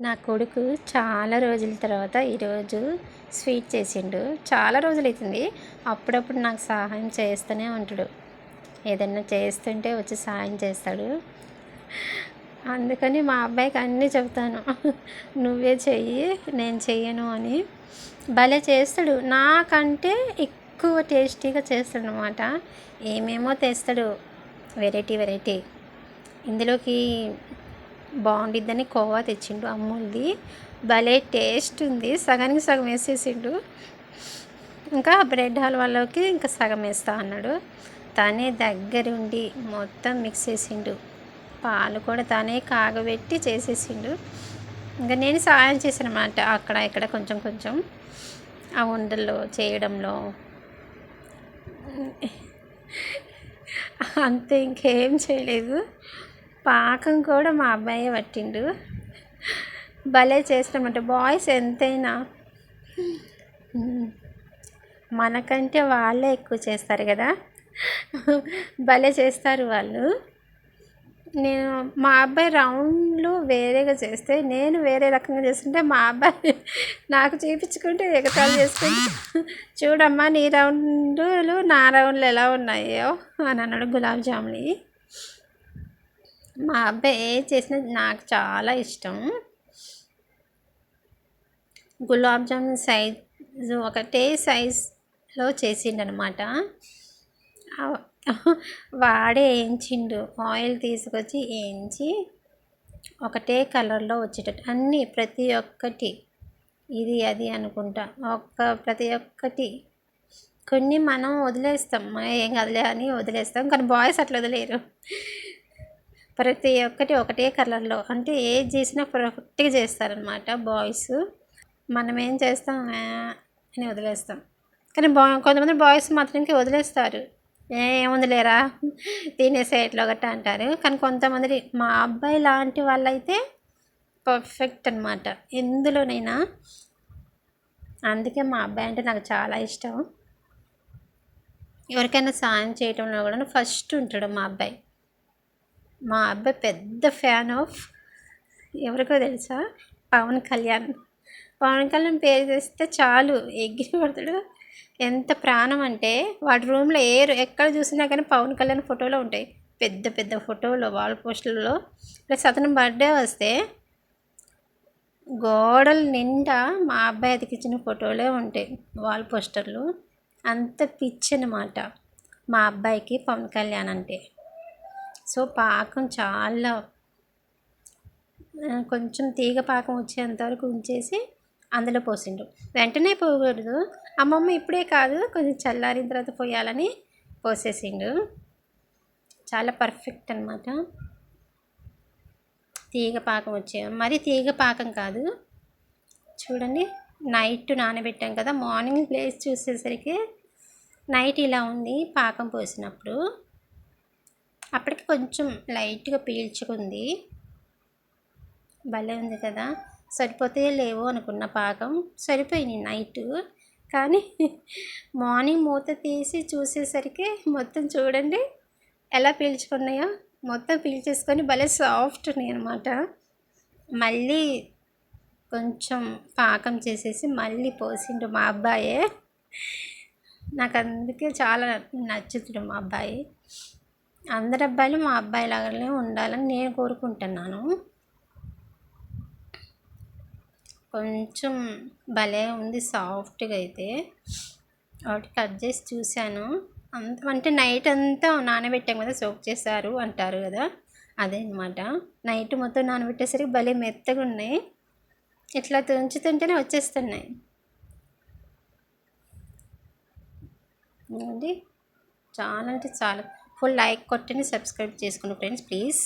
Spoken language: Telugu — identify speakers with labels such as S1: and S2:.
S1: నా కొడుకు చాలా రోజుల తర్వాత ఈరోజు స్వీట్ చేసిండు. చాలా రోజులైతుంది. అప్పుడప్పుడు నాకు సహాయం చేస్తూనే ఉంటాడు. ఏదన్నా చేస్తుంటే వచ్చి సహాయం చేస్తాడు. అందుకని మా అబ్బాయికి అన్నీ చెప్తాను. నువ్వే చెయ్యి, నేను చెయ్యను అని. భలే చేస్తాడు. నాకంటే ఎక్కువ టేస్టీగా చేస్తాడనమాట. ఏమేమో తెస్తాడు, వెరైటీ వెరైటీ. ఇందులోకి బాగుండిద్దని కోవా తెచ్చిండు అమూల్ది. భలే టేస్ట్ ఉంది. సగానికి సగం వేసేసిండు. ఇంకా బ్రెడ్ హల్వాలోకి ఇంకా సగం వేస్తా అన్నాడు. తనే దగ్గరుండి మొత్తం మిక్స్ చేసిండు. పాలు కూడా తనే కాగబెట్టి చేసేసిండు. ఇంకా నేను సహాయం చేశాను అన్నమాట. అక్కడ ఇక్కడ కొంచెం కొంచెం ఆ ఉండల్లో చేయడంలో అంతే, ఇంకేం చేయలేదు. పాకం కూడా మా అబ్బాయే పట్టిండు. భలే చేస్తామంట. బాయ్స్ ఎంతైనా మనకంటే వాళ్ళే ఎక్కువ చేస్తారు కదా. భలే చేస్తారు వాళ్ళు. నేను మా అబ్బాయి రౌండ్లు వేరేగా చేస్తే, నేను వేరే రకంగా చేస్తుంటే మా అబ్బాయి నాకు చూపించుకుంటే ఎగతాళి చేసుకుంటే, చూడమ్మా నీ రౌండ్లు నా రౌండ్లు ఎలా ఉన్నాయో అని అన్నాడు. గులాబ్ జాముని మా అబ్బాయి ఏది చేసినా నాకు చాలా ఇష్టం. గులాబ్ జామున్ సైజు ఒకటే సైజులో చేసిండనమాట. వాడే వేయించిండు. ఆయిల్ తీసుకొచ్చి వేయించి ఒకటే కలర్లో వచ్చేటట్టు అన్నీ, ప్రతి ఒక్కటి ఇది అది అనుకుంటా ప్రతి ఒక్కటి. కొన్ని మనం వదిలేస్తాం, ఏం కదలే అని వదిలేస్తాం, కానీ బాయ్స్ అట్లా వదిలేరు. ప్రతి ఒక్కటి ఒకటే కలర్లో, అంటే ఏది చేసినా పర్ఫెక్ట్గా చేస్తారనమాట బాయ్స్. మనం ఏం చేస్తాం అని వదిలేస్తాం, కానీ కొంతమంది బాయ్స్ మాత్రానికి వదిలేస్తారు. ఏముంది లేరా తినేసే ఎట్లో గట్ట అంటారు. కానీ కొంతమంది, మా అబ్బాయి లాంటి వాళ్ళైతే పర్ఫెక్ట్ అనమాట ఎందులోనైనా. అందుకే మా అబ్బాయి అంటే నాకు చాలా ఇష్టం. ఎవరికైనా సాయం చేయటంలో కూడా ఫస్ట్ ఉంటాడు మా అబ్బాయి. మా అబ్బాయి పెద్ద ఫ్యాన్ ఆఫ్ ఎవరికో తెలుసా, పవన్ కళ్యాణ్. పవన్ కళ్యాణ్ పేరు చేస్తే చాలు ఎగిరి పడతాడు. ఎంత ప్రాణం అంటే వాడి రూమ్లో ఎక్కడ చూసినా కానీ పవన్ కళ్యాణ్ ఫోటోలో ఉంటాయి. పెద్ద పెద్ద ఫోటోలో, వాల్ పోస్టర్లలో. ప్లస్ అతను బర్త్డే వస్తే గోడల నిండా మా అబ్బాయి అతికిచ్చిన ఫోటోలే ఉంటాయి, వాల్ పోస్టర్లు. అంత పిచ్చి అన్నమాట మా అబ్బాయికి పవన్ కళ్యాణ్ అంటే. సో పాకం చాలా కొంచెం తీగ పాకం వచ్చేంతవరకు ఉంచేసి అందులో పోసిండు. వెంటనే పోకూడదు, అమ్మమ్మ ఇప్పుడే కాదు కొంచెం చల్లారిన తర్వాత పోయాలని పోసేసిండు. చాలా పర్ఫెక్ట్ అనమాట. తీగ పాకం వచ్చే, మరి తీగ పాకం కాదు. చూడండి, నైట్ నానబెట్టాం కదా, మార్నింగ్ ప్లేస్ చూసేసరికి నైట్ ఇలా ఉంది. పాకం పోసినప్పుడు అప్పటికి కొంచెం లైట్గా పీల్చుకుంది. భలే ఉంది కదా. సరిపోతే లేవో అనుకున్న పాకం, సరిపోయింది నైట్. కానీ మార్నింగ్ మూత తీసి చూసేసరికి మొత్తం చూడండి ఎలా పీల్చుకున్నాయో. మొత్తం పీల్చేసుకొని భలే సాఫ్ట్ ఉన్నాయి అనమాట. మళ్ళీ కొంచెం పాకం చేసేసి మళ్ళీ పోసిండు మా అబ్బాయే. నాకు అందుకే చాలా నచ్చుతుంది మా అబ్బాయి. అందరి అబ్బాయిలు మా అబ్బాయి లాగానే ఉండాలని నేను కోరుకుంటున్నాను. కొంచెం భలే ఉంది సాఫ్ట్గా అయితే. ఒకటి కట్ చేసి చూశాను. అంటే నైట్ అంతా నానబెట్టాం కదా, సోక్ చేశారు అంటారు కదా, అదే అనమాట. నైట్ మొత్తం నానబెట్టేసరికి భలే మెత్తగా ఉన్నాయి. ఇట్లా తుంచుతుంటేనే వచ్చేస్తున్నాయి. అండి చాలా అంటే చాలా. ఫుల్ లైక్ కొట్టండి, సబ్స్క్రైబ్ చేసుకోండి ఫ్రెండ్స్ ప్లీజ్.